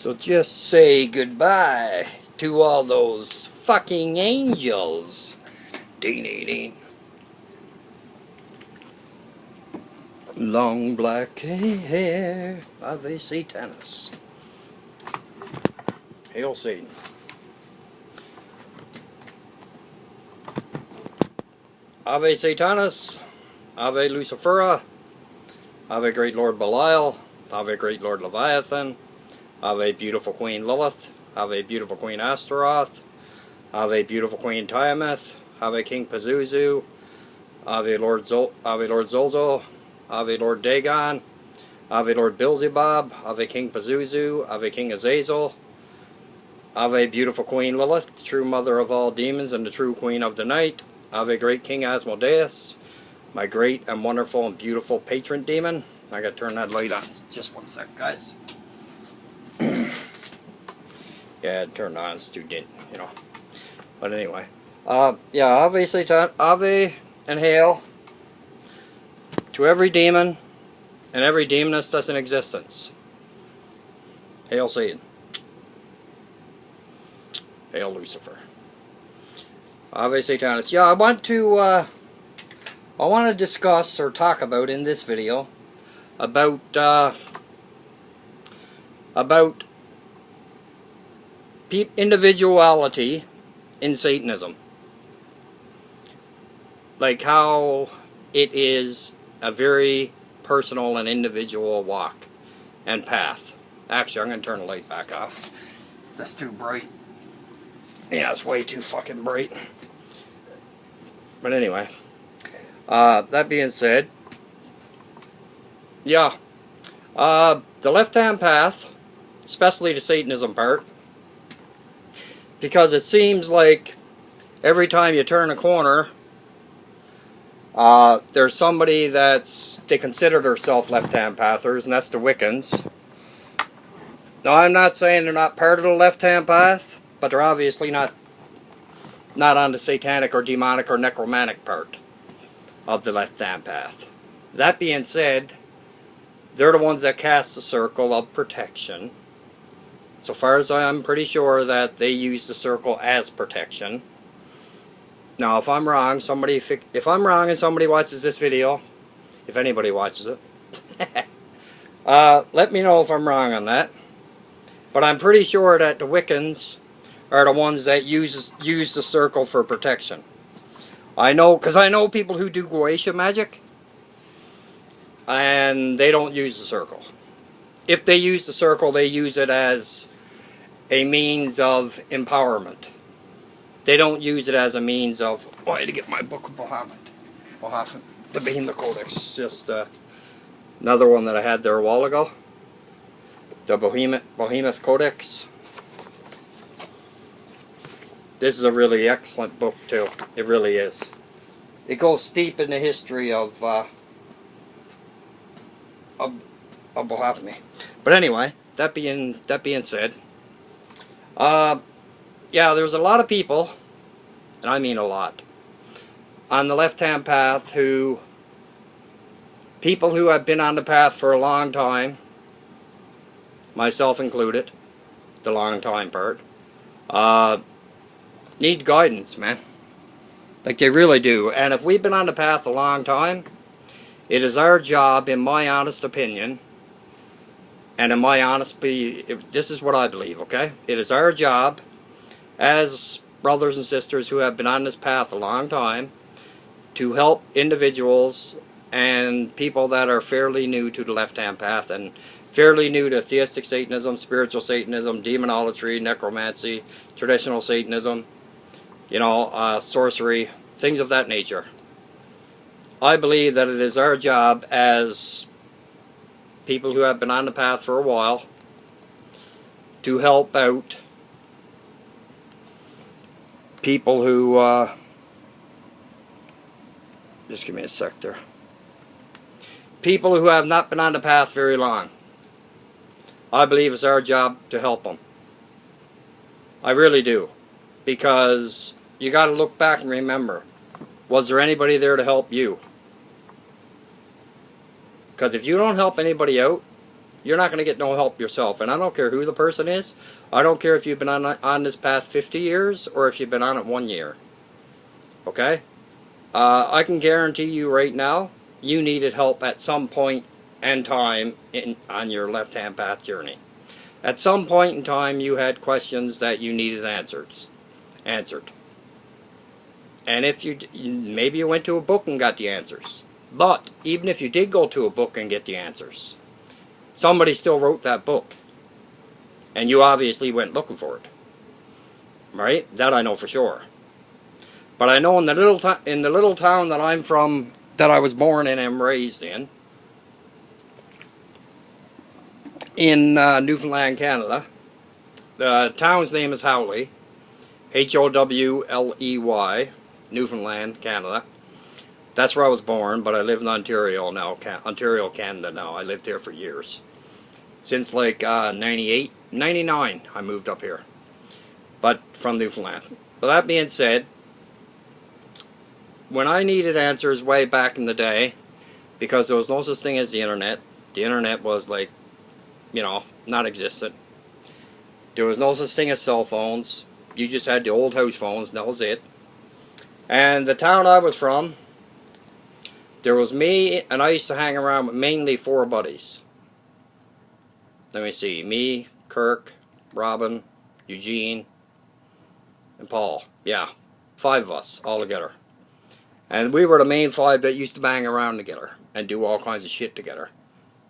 So just say goodbye to all those fucking angels. Ding, ding, ding. Long black hair of a Satanist. Hail Satan. Ave Satanis, Ave Lucifera, Ave Great Lord Belial, Ave Great Lord Leviathan, Ave Beautiful Queen Lilith, Ave Beautiful Queen Astaroth, Ave Beautiful Queen Tiamat, Ave King Pazuzu, Ave Lord Zolzo, Ave Lord Dagon, Ave Lord Beelzebub, Ave King Pazuzu, Ave King Azazel, Ave Beautiful Queen Lilith, the true mother of all demons and the true queen of the night, Ave Great King Asmodeus, my great and wonderful and beautiful patron demon. I gotta turn that light on. Just one sec, guys. Yeah, turn on. It's too dim, you know. But anyway, yeah, Ave Satan, Ave and hail to every demon and every demoness that's in existence. Hail Satan. Hail Lucifer. Ave Satanis. Yeah, I want to discuss or talk about in this video about individuality in Satanism. Like how it is a very personal and individual walk and path. Actually, I'm going to turn the light back off. That's too bright. Yeah, it's way too fucking bright. But anyway, that being said, yeah, the left-hand path, especially the Satanism part, because it seems like every time you turn a corner, there's somebody they consider themselves left-hand pathers, and that's the Wiccans. Now, I'm not saying they're not part of the left-hand path, but they're obviously not on the satanic or demonic or necromantic part of the left-hand path. That being said, they're the ones that cast the circle of protection. So far as I'm pretty sure that they use the circle as protection. Now, if I'm wrong, if I'm wrong and somebody watches this video, if anybody watches it, let me know if I'm wrong on that. But I'm pretty sure that the Wiccans are the ones that use the circle for protection. I know, because I know people who do Goetia magic, and they don't use the circle. If they use the circle, they use it as a means of empowerment. They don't use it as a means of, oh, I had to get my book of Bahamut, the Behemoth Codex, just another one that I had there a while ago. The Behemoth Codex. This is a really excellent book too. It really is. It goes steep in the history of Bahamut. But anyway, that being said, yeah, there's a lot of people, and I mean a lot, on the left-hand path people who have been on the path for a long time, myself included, the long time part, need guidance, man. Like they really do. And if we've been on the path a long time, it is our job, in my honest opinion, and in my this is what I believe, okay? It is our job as brothers and sisters who have been on this path a long time to help individuals and people that are fairly new to the left-hand path and fairly new to theistic Satanism, spiritual Satanism, demonolatry, necromancy, traditional Satanism, you know, sorcery, things of that nature. I believe that it is our job as people who have been on the path for a while to help out people who, just give me a sec there, people who have not been on the path very long. I believe it's our job to help them. I really do. Because you got to look back and remember, was there anybody there to help you? Because if you don't help anybody out, You're not going to get no help yourself. And I don't care who the person is. I don't care if you've been on this path 50 years or if you've been on it 1 year. Okay? I can guarantee you right now, you needed help at some point in time on your left-hand path journey. At some point in time, you had questions that you needed answered. And if maybe you went to a book and got the answers. But even if you did go to a book and get the answers, somebody still wrote that book. And you obviously went looking for it. Right? That I know for sure. But I know in the little town that I'm from, that I was born in and raised in Newfoundland, Canada. The town's name is Howley. Howley, Newfoundland, Canada. That's where I was born, but I live in Ontario now, Ontario, Canada now. I lived here for years. Since like 98, 99, I moved up here. But from Newfoundland. But that being said, when I needed answers way back in the day, because there was no such thing as the internet was like, you know, not existent. There was no such thing as cell phones. You just had the old house phones, and that was it. And the town I was from, there was me, and I used to hang around with mainly 4 buddies. Let me see, me, Kirk, Robin, Eugene, and Paul. Yeah, 5 of us all together. And we were the main 5 that used to bang around together and do all kinds of shit together.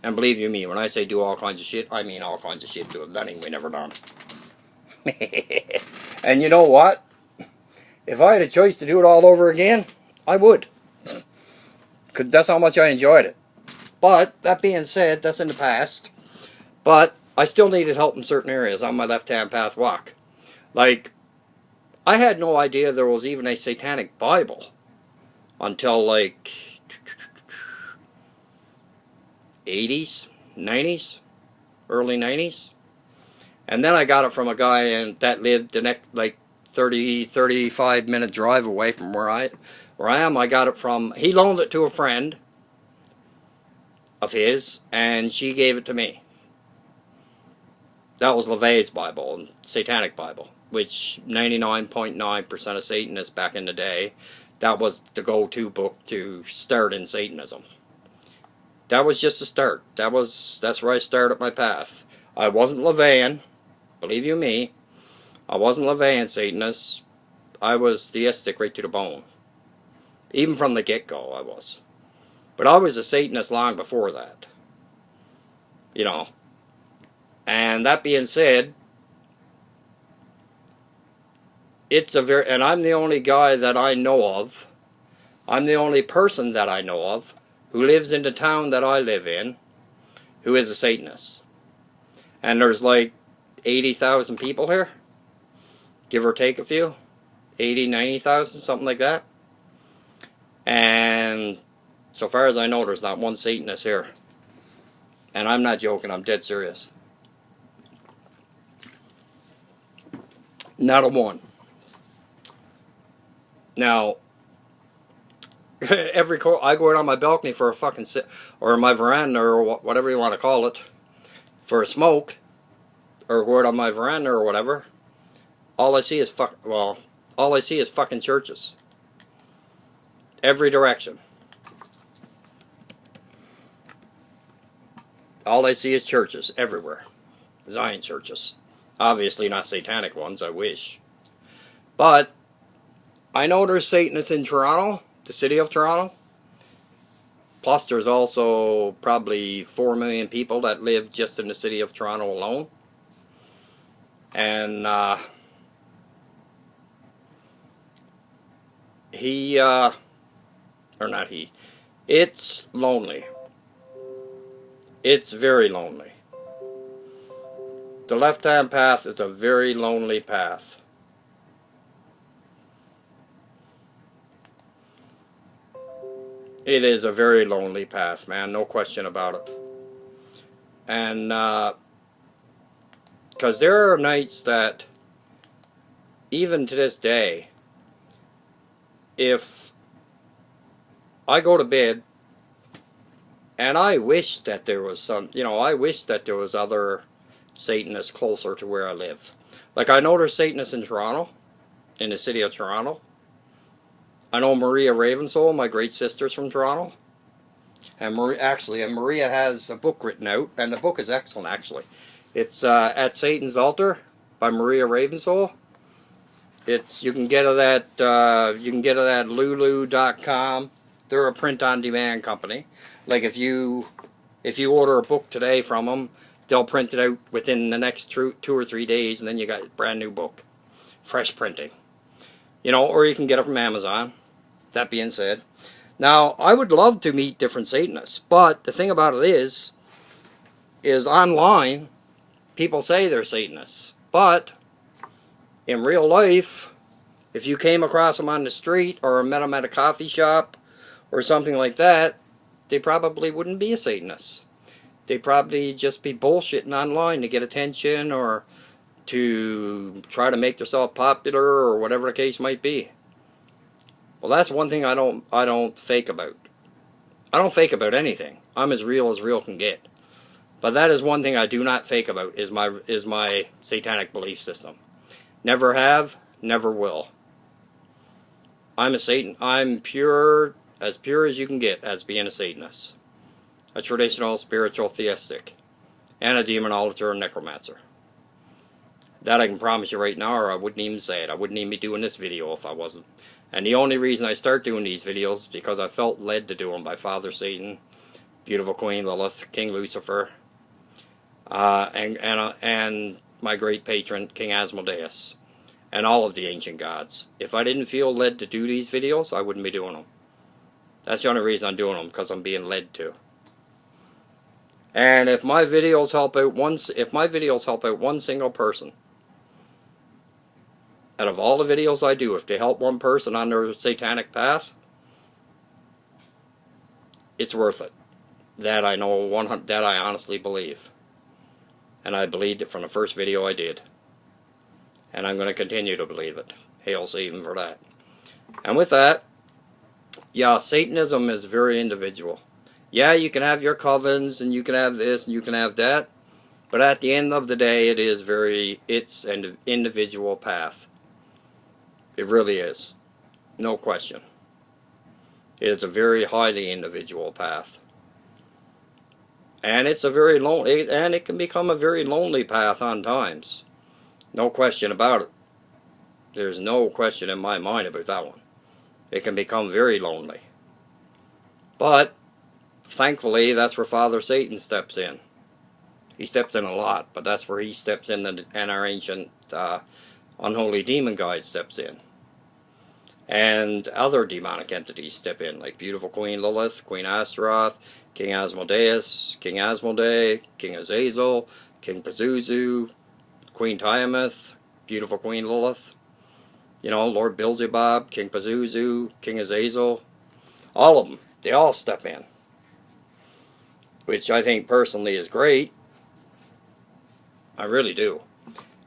And believe you me, when I say do all kinds of shit, I mean all kinds of shit to it. That ain't we never done. And you know what? If I had a choice to do it all over again, I would. Because that's how much I enjoyed it. But, that being said, that's in the past. But, I still needed help in certain areas on my left-hand path walk. Like, I had no idea there was even a satanic Bible. Until like 80s, 90s, early 90s. And then I got it from a guy that lived the next like 35 minute drive away from where I am. I got it from, he loaned it to a friend of his, and she gave it to me. That was LaVey's Bible, Satanic Bible, which 99.9% of Satanists back in the day, that was the go-to book to start in Satanism. That was just a start. That's where I started my path. I wasn't LaVeyan, believe you me. I wasn't LaVeyan Satanist. I was theistic right to the bone. Even from the get-go, I was. But I was a Satanist long before that. You know. And that being said, and I'm the only guy that I know of, I'm the only person that I know of who lives in the town that I live in who is a Satanist. And there's like 80,000 people here, give or take a few, 80, 90,000, something like that. And so far as I know, there's not one Satanist here. And I'm not joking, I'm dead serious. Not a one. Now, I go out on my balcony for a fucking or my veranda, or whatever you want to call it, for a smoke, or go out on my veranda or whatever. All I see is fucking churches. Every direction. All I see is churches everywhere. Zion churches. Obviously not satanic ones, I wish. But I know there's Satanists in Toronto, the city of Toronto. Plus there's also probably 4 million people that live just in the city of Toronto alone. And it's lonely. It's very lonely. The left-hand path is a very lonely path. It is a very lonely path, man. No question about it. And, because there are nights that, even to this day, if I go to bed And I wish that there was some, I wish that there was other Satanists closer to where I live. Like, I know there's Satanists in Toronto, in the city of Toronto. I know Maria Ravensoul, my great sister's from Toronto. And Maria has a book written out, and the book is excellent, actually. It's At Satan's Altar by Maria Ravensoul. You can get it at lulu.com. They're a print-on-demand company. Like, if you order a book today from them, they'll print it out within the next 2 or 3 days, and then you got a brand new book. Fresh printing. Or you can get it from Amazon. That being said. Now, I would love to meet different Satanists, but the thing about it is online, people say they're Satanists. But in real life, if you came across them on the street or met them at a coffee shop or something like that, they probably wouldn't be a Satanist. They'd probably just be bullshitting online to get attention or to try to make themselves popular or whatever the case might be. Well, that's one thing I don't fake about. I don't fake about anything. I'm as real can get. But that is one thing I do not fake about is my satanic belief system. Never have, never will. I'm pure as you can get as being a Satanist. A traditional, spiritual, theistic, and a demonolator and necromancer. That I can promise you right now, or I wouldn't even say it. I wouldn't even be doing this video if I wasn't. And the only reason I start doing these videos is because I felt led to do them by Father Satan, beautiful Queen Lilith, King Lucifer, and my great patron, King Asmodeus, and all of the ancient gods. If I didn't feel led to do these videos, I wouldn't be doing them. That's the only reason I'm doing them, because I'm being led to. And if my videos help out one single person, out of all the videos I do, if they help one person on their satanic path, it's worth it. That I know, that I honestly believe. And I believed it from the first video I did. And I'm going to continue to believe it. Hail Satan for that. And with that, yeah, Satanism is very individual. Yeah, you can have your covens, and you can have this, and you can have that. But at the end of the day, it's an individual path. It really is. No question. It is a very highly individual path. And it's it can become a very lonely path on times. No question about it. There's no question in my mind about that one. It can become very lonely. But thankfully, that's where Father Satan steps in. He steps in a lot, but that's where he steps in, and our ancient unholy demon guide steps in. And other demonic entities step in, like beautiful Queen Lilith, Queen Astaroth, King Asmodeus, King Asmodee, King Azazel, King Pazuzu, Queen Tiamat, beautiful Queen Lilith. Lord Beelzebub, King Pazuzu, King Azazel. All of them. They all step in. Which I think personally is great. I really do.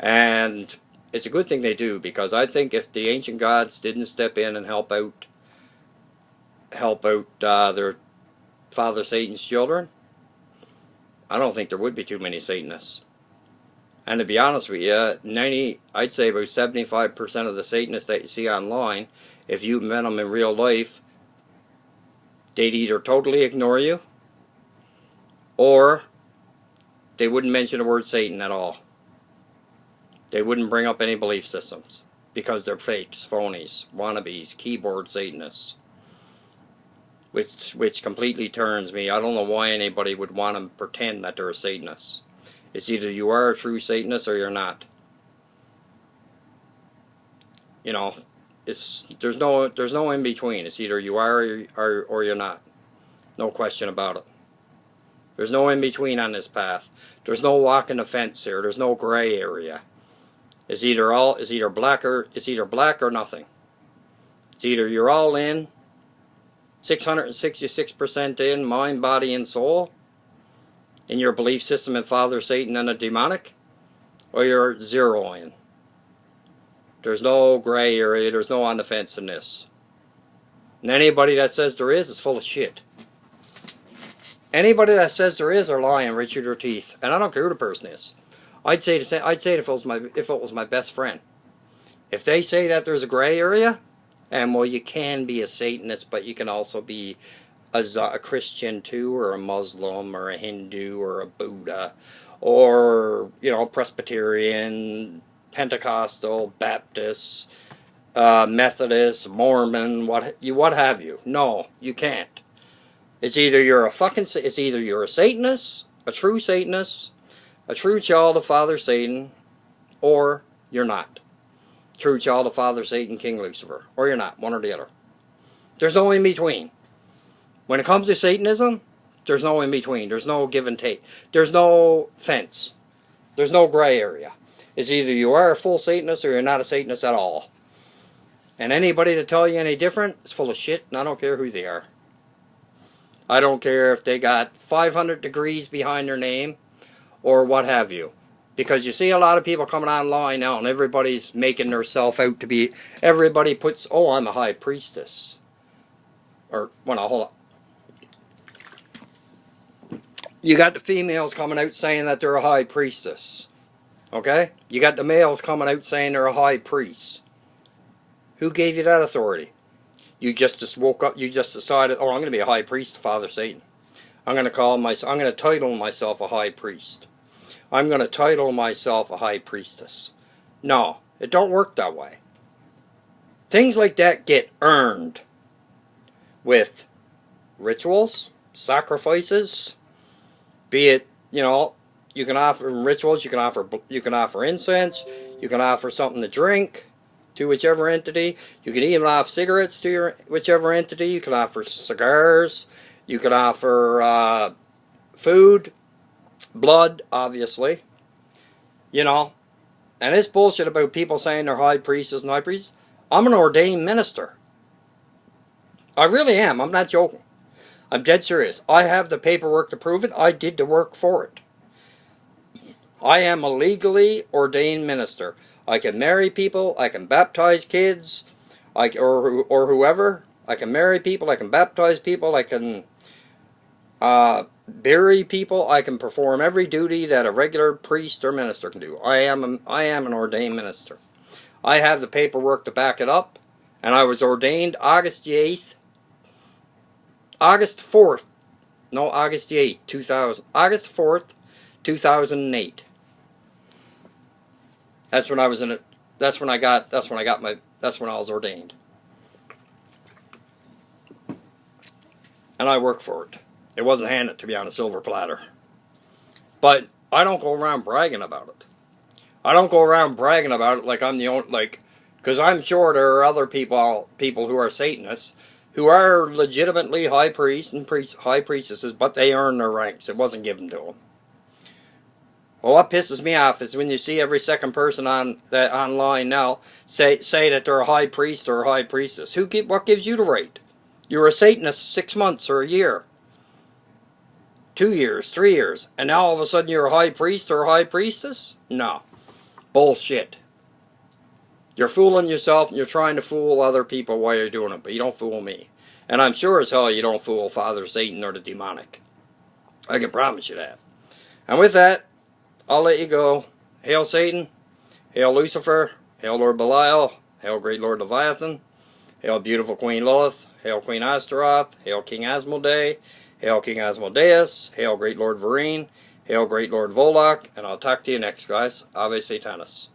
And it's a good thing they do, because I think if the ancient gods didn't step in and help out their Father Satan's children, I don't think there would be too many Satanists. And to be honest with you, I'd say about 75% of the Satanists that you see online, if you met them in real life, they'd either totally ignore you, or they wouldn't mention the word Satan at all. They wouldn't bring up any belief systems, because they're fakes, phonies, wannabes, keyboard Satanists. Which completely turns me. I don't know why anybody would want to pretend that they're a Satanist. It's either you are a true Satanist or you're not. There's no in between. It's either you are or you're not. No question about it. There's no in between on this path. There's no walking the fence here. There's no gray area. It's either black or nothing. It's either you're all in, 666% in, mind, body, and soul, in your belief system in Father Satan and the demonic, or you're zero in. There's no gray area. There's no on the fence in this. And anybody that says there is full of shit. Anybody that says there is are lying right through their teeth, and I don't care who the person is. I'd say if it was my best friend. If they say that there's a gray area, and well, you can be a Satanist, but you can also be a Christian too, or a Muslim, or a Hindu, or a Buddha, or Presbyterian, Pentecostal, Baptist, Methodist, Mormon, what have you. No, you can't. It's either you're a Satanist, a true child of Father Satan, or you're not. True child of Father Satan, King Lucifer, or you're not, one or the other. There's no in between. When it comes to Satanism, there's no in between. There's no give and take. There's no fence. There's no gray area. It's either you are a full Satanist or you're not a Satanist at all. And anybody to tell you any different is full of shit, and I don't care who they are. I don't care if they got 500 degrees behind their name or what have you. Because you see a lot of people coming online now and everybody's making themselves out to be, everybody puts, oh, I'm a high priestess. Or, well, no, hold on. You got the females coming out saying that they're a high priestess. Okay? You got the males coming out saying they're a high priest. Who gave you that authority? You just woke up, you just decided, oh, I'm going to be a high priest, Father Satan. I'm going to title myself a high priest. I'm going to title myself a high priestess. No, it don't work that way. Things like that get earned with rituals, sacrifices, be it, you can offer rituals, you can offer incense, you can offer something to drink to whichever entity. You can even offer cigarettes to whichever entity. You can offer cigars. You can offer food, blood, obviously. And this bullshit about people saying they're high priests and high priests. I'm an ordained minister. I really am. I'm not joking. I'm dead serious. I have the paperwork to prove it. I did the work for it. I am a legally ordained minister. I can marry people. I can baptize kids, or whoever. I can marry people. I can baptize people. I can bury people. I can perform every duty that a regular priest or minister can do. I am an ordained minister. I have the paperwork to back it up, and I was ordained August the 8th. August 4th. No, August the 8th, 2000. August 4th, 2008. That's when I was in it. That's when I was ordained. And I worked for it. It wasn't handed to me on a silver platter. But I don't go around bragging about it. I don't go around bragging about it like I'm the only, because I'm sure there are other people who are Satanists who are legitimately high priests and high priestesses, but they earn their ranks. It wasn't given to them. Well, what pisses me off is when you see every second person online now say that they're a high priest or a high priestess. What gives you the right? You were a Satanist 6 months or a year, 2 years, 3 years, and now all of a sudden you're a high priest or a high priestess? No. Bullshit. You're fooling yourself and you're trying to fool other people while you're doing it, but you don't fool me. And I'm sure as hell you don't fool Father Satan or the demonic. I can promise you that. And with that, I'll let you go. Hail Satan, hail Lucifer, hail Lord Belial, hail Great Lord Leviathan, hail beautiful Queen Lilith, hail Queen Astaroth, hail King Asmodee, hail King Asmodeus, hail Great Lord Varine, hail Great Lord Volok, and I'll talk to you next, guys. Ave Satanis.